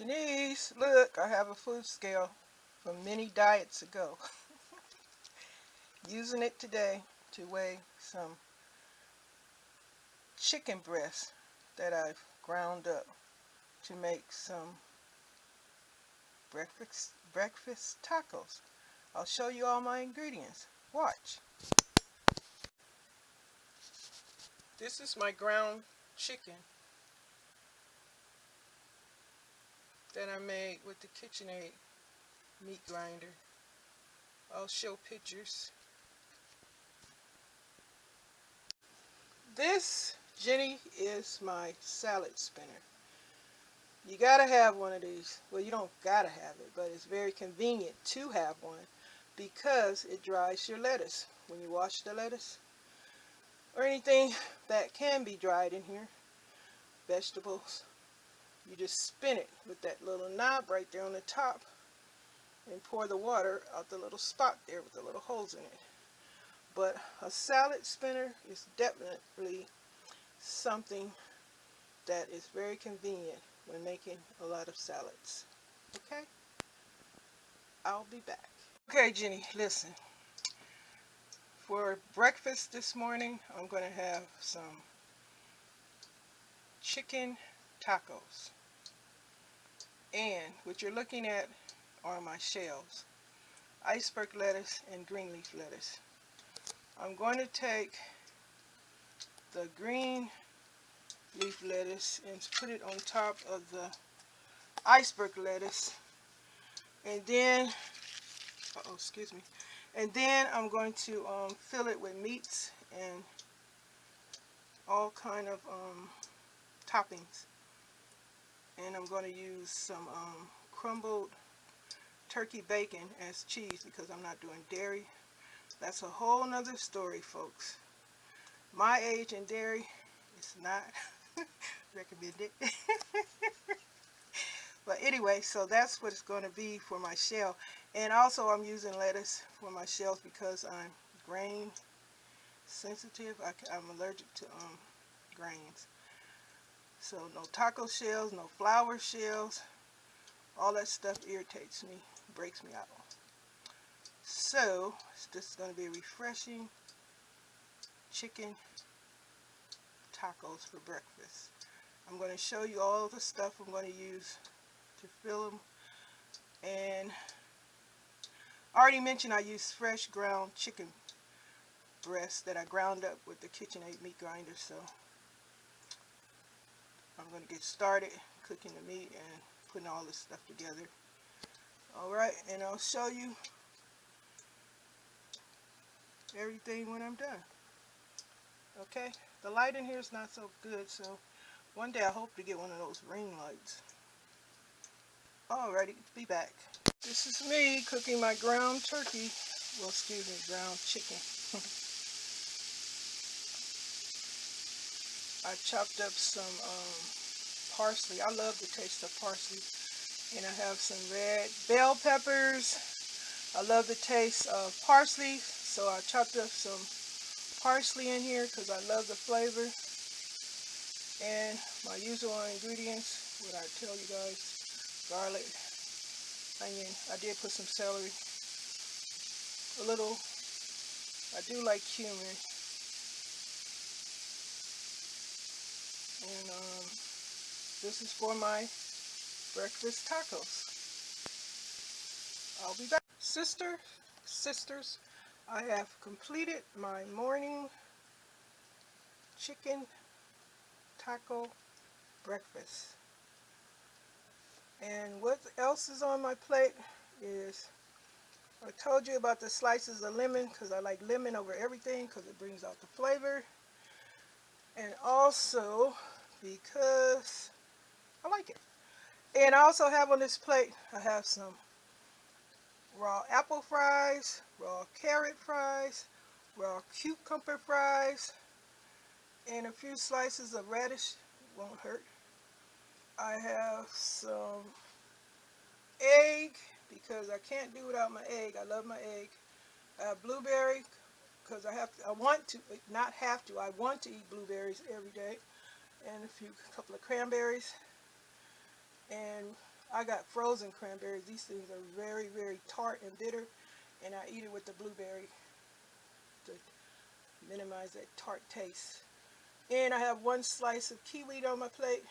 Janice, look, I have a food scale from many diets ago. Using it today to weigh some chicken breasts that I've ground up to make some breakfast tacos. I'll show you all my ingredients. Watch. This is my ground chicken that I made with the KitchenAid meat grinder. I'll show pictures. This, Jenny, is my salad spinner. You gotta have one of these. Well, you don't gotta have it, but it's very convenient to have one because it dries your lettuce. When you wash the lettuce or anything that can be dried in here, vegetables, you just spin it with that little knob right there on the top and pour the water out the little spot there with the little holes in it. But a salad spinner is definitely something that is very convenient when making a lot of salads. Okay? I'll be back. Okay, Jenny, listen. For breakfast this morning, I'm going to have some chicken tacos. And what you're looking at are my shells. Iceberg lettuce and green leaf lettuce. I'm going to take the green leaf lettuce and put it on top of the iceberg lettuce, and then and then I'm going to fill it with meats and all kind of toppings, and I'm going to use some crumbled turkey bacon as cheese because I'm not doing dairy. That's a whole nother story, folks. My age and dairy is not recommended. But anyway, so that's what it's going to be for my shell. And also I'm using lettuce for my shells because I'm grain sensitive. I'm allergic to grains. So no taco shells, no flour shells. All that stuff irritates me, breaks me out. So this is going to be refreshing chicken tacos for breakfast. I'm going to show you all the stuff I'm going to use to fill them. And I already mentioned I use fresh ground chicken breasts that I ground up with the KitchenAid meat grinder. So I'm going to get started cooking the meat and putting all this stuff together. Alright, and I'll show you everything when I'm done. Okay, the light in here is not so good, so one day I hope to get one of those ring lights. Alrighty, be back. This is me cooking my ground turkey. Well, excuse me, ground chicken. I chopped up some parsley. I love the taste of parsley. And I have some red bell peppers. I love the taste of parsley, so I chopped up some parsley in here because I love the flavor. And my usual ingredients, what I tell you guys: garlic, onion. I did put some celery. A little, I do like cumin. And this is for my breakfast tacos. I'll be back. Sisters, I have completed my morning chicken taco breakfast. And what else is on my plate is, I told you about the slices of lemon because I like lemon over everything because it brings out the flavor. And also because I like it. And I also have on this plate, I have some raw apple fries, raw carrot fries, raw cucumber fries, and a few slices of radish. Won't hurt. I have some egg because I can't do without my egg. I love my egg. I have blueberry because I want to eat blueberries every day, and a couple of cranberries, and I got frozen cranberries. These things are very, very tart and bitter, and I eat it with the blueberry to minimize that tart taste. And I have one slice of kiwi on my plate.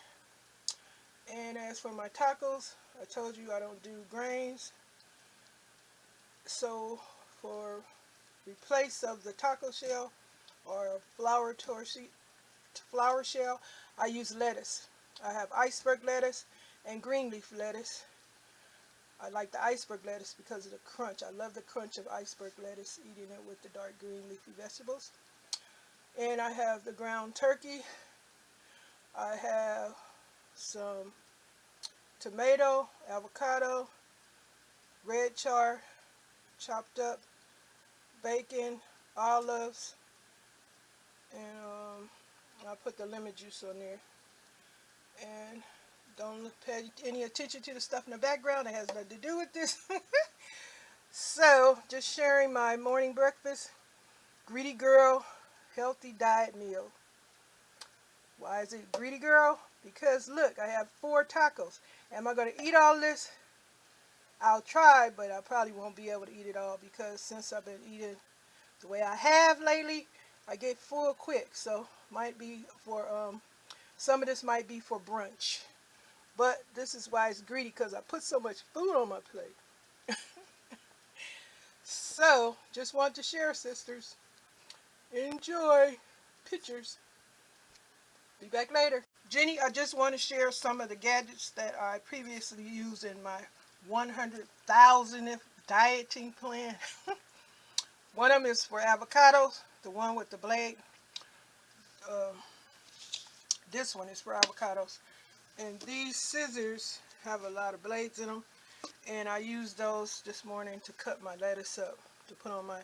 And as for my tacos, I told you I don't do grains. So for replace of the taco shell or flour shell, I use lettuce. I have iceberg lettuce and green leaf lettuce. I like the iceberg lettuce because of the crunch. I love the crunch of iceberg lettuce, eating it with the dark green leafy vegetables. And I have the ground turkey. I have some tomato, avocado, red char, chopped up, bacon, olives, and I put the lemon juice on there. And don't pay any attention to the stuff in the background. It has nothing to do with this. So, just sharing my morning breakfast. Greedy Girl healthy diet meal. Why is it Greedy Girl? Because look, I have 4 tacos. Am I going to eat all this? I'll try, but I probably won't be able to eat it all because since I've been eating the way I have lately, I get full quick. So, might be for, some of this might be for brunch. But this is why it's greedy, because I put so much food on my plate. So, just want to share, sisters. Enjoy. Pictures. Be back later. Jenny, I just want to share some of the gadgets that I previously used in my 100,000th dieting plan. One of them is for avocados, the one with the blade. Uh, this one is for avocados. And these scissors have a lot of blades in them. And I used those this morning to cut my lettuce up to put on my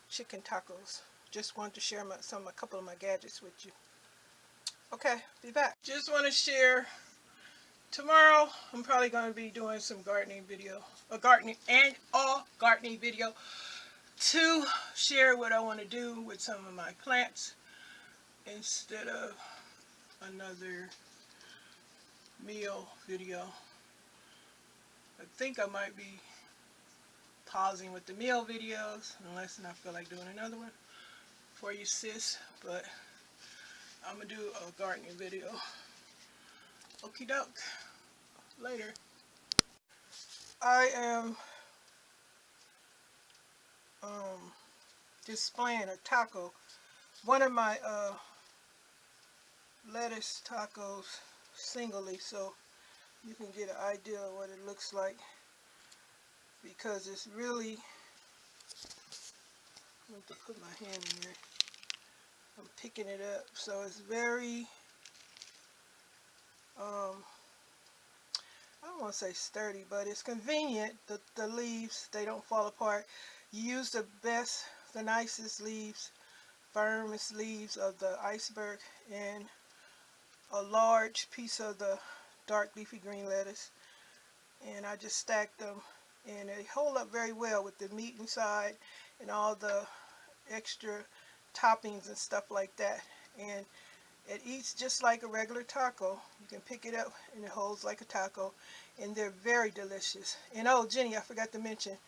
chicken tacos. Just wanted to share a couple of my gadgets with you. Okay, be back. Just want to share. Tomorrow, I'm probably going to be doing some gardening video, gardening video to share what I want to do with some of my plants instead of another meal video. I think I might be pausing with the meal videos unless I feel like doing another one for you, sis, but I'm going to do a gardening video. Okie doke. Later. I am displaying a taco. One of my lettuce tacos singly, so you can get an idea of what it looks like, because it's really, I have to put my hand in there, I'm picking it up, so it's very I don't want to say sturdy, but it's convenient. The leaves, they don't fall apart. You use the best, the nicest leaves, firmest leaves of the iceberg, and a large piece of the dark leafy green lettuce, and I just stacked them, and they hold up very well with the meat inside and all the extra toppings and stuff like that. And it eats just like a regular taco. You can pick it up and it holds like a taco, and they're very delicious. And oh, Jenny, I forgot to mention,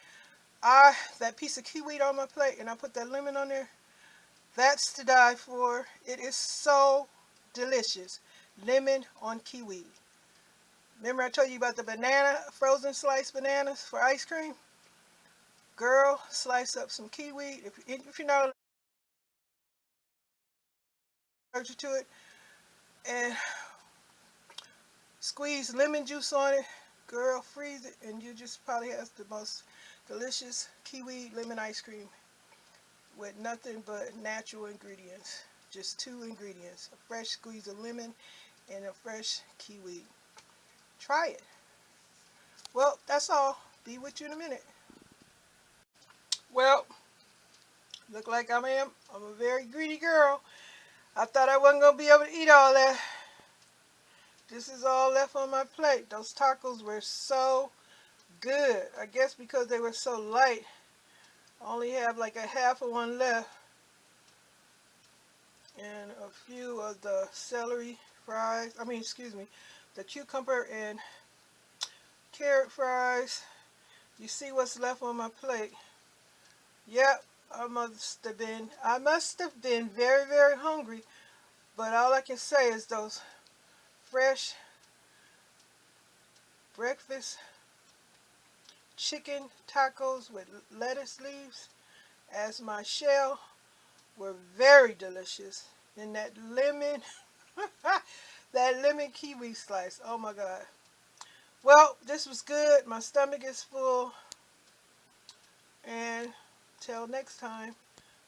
that piece of kiwi on my plate, and I put that lemon on there, that's to die for. It is so delicious. Lemon on kiwi. Remember I told you about the banana, frozen sliced bananas for ice cream? Girl, slice up some kiwi. If you're not allergic to it, and squeeze lemon juice on it. Girl, freeze it, and you just probably have the most delicious kiwi lemon ice cream with nothing but natural ingredients. Just 2 ingredients, a fresh squeeze of lemon and a fresh kiwi. Try it. Well, that's all. Be with you in a minute. Well, look like I'm a very greedy girl. I thought I wasn't going to be able to eat all that. This is all left on my plate. Those tacos were so good. I guess because they were so light, I only have like a half of one left. And a few of the celery fries, the cucumber and carrot fries. You see what's left on my plate. Yep, I must have been very, very hungry. But all I can say is those fresh breakfast chicken tacos with lettuce leaves as my shell were very delicious. And that lemon, that lemon kiwi slice. Oh my God. Well, this was good. My stomach is full. And till next time,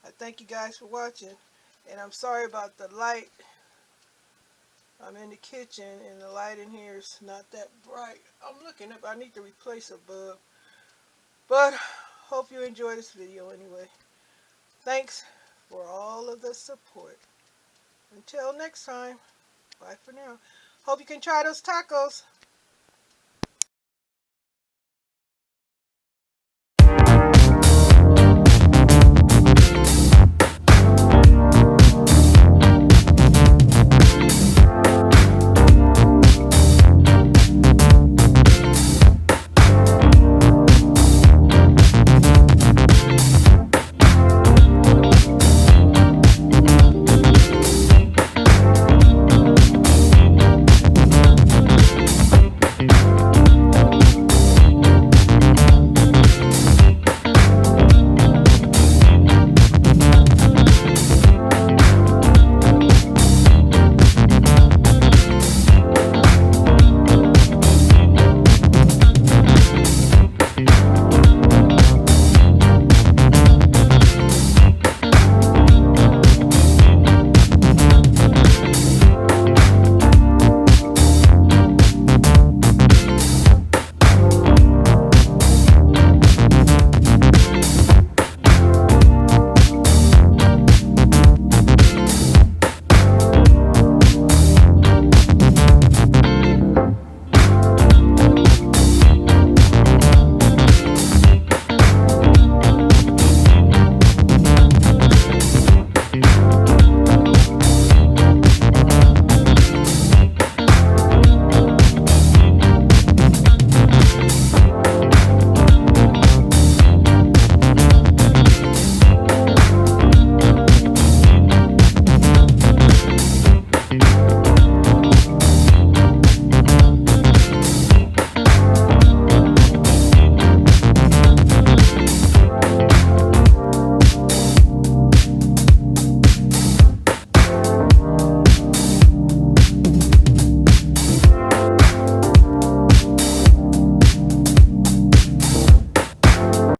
I thank you guys for watching. And I'm sorry about the light. I'm in the kitchen and the light in here is not that bright. I'm looking up. I need to replace a bulb. But hope you enjoy this video anyway. Thanks for all of the support. Until next time, bye for now. Hope you can try those tacos.